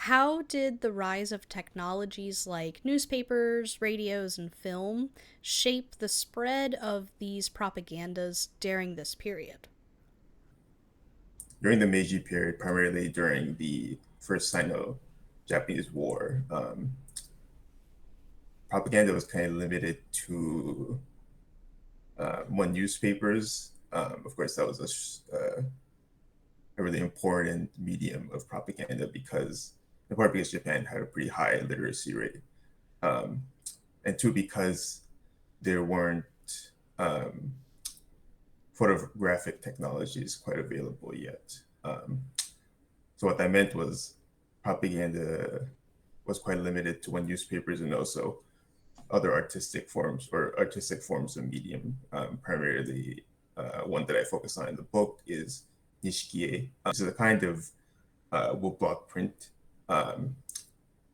How did the rise of technologies like newspapers, radios, and film shape the spread of these propagandas during this period? During the Meiji period, primarily during the first Sino-Japanese War, propaganda was kind of limited to one newspapers. Of course, that was a really important medium of propaganda because, in part, because Japan had a pretty high literacy rate, um, and two, because there weren't um, photographic technologies quite available yet. So what that meant was propaganda was quite limited to one newspapers and also other artistic forms of medium. Primarily, one that I focus on in the book is nishikie. This is a kind of woodblock print, um,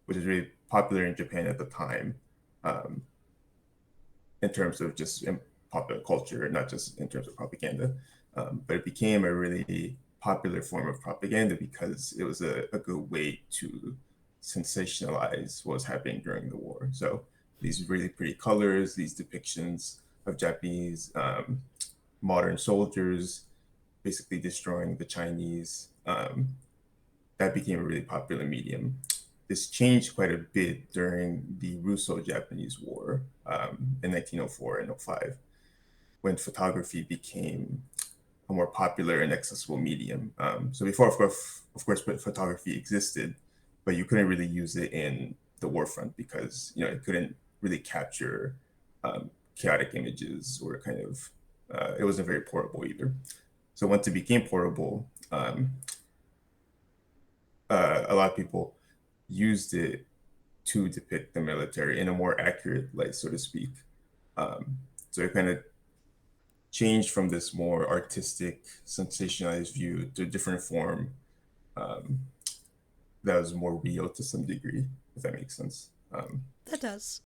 which is really popular in Japan at the time, um, in terms of just in popular culture, not just in terms of propaganda. But it became a really popular form of propaganda because it was a good way to sensationalize what was happening during the war. So these really pretty colors, these depictions of Japanese modern soldiers basically destroying the Chinese, that became a really popular medium. This changed quite a bit during the Russo-Japanese War in 1904 and '05, when photography became a more popular and accessible medium. So before, of course, photography existed, but you couldn't really use it in the war front because it couldn't really capture chaotic images or kind of it wasn't very portable either. So once it became portable, a lot of people used it to depict the military in a more accurate light, so to speak. Um, so it kind of changed from this more artistic, sensationalized view to a different form um, that was more real to some degree, if that makes sense. That does.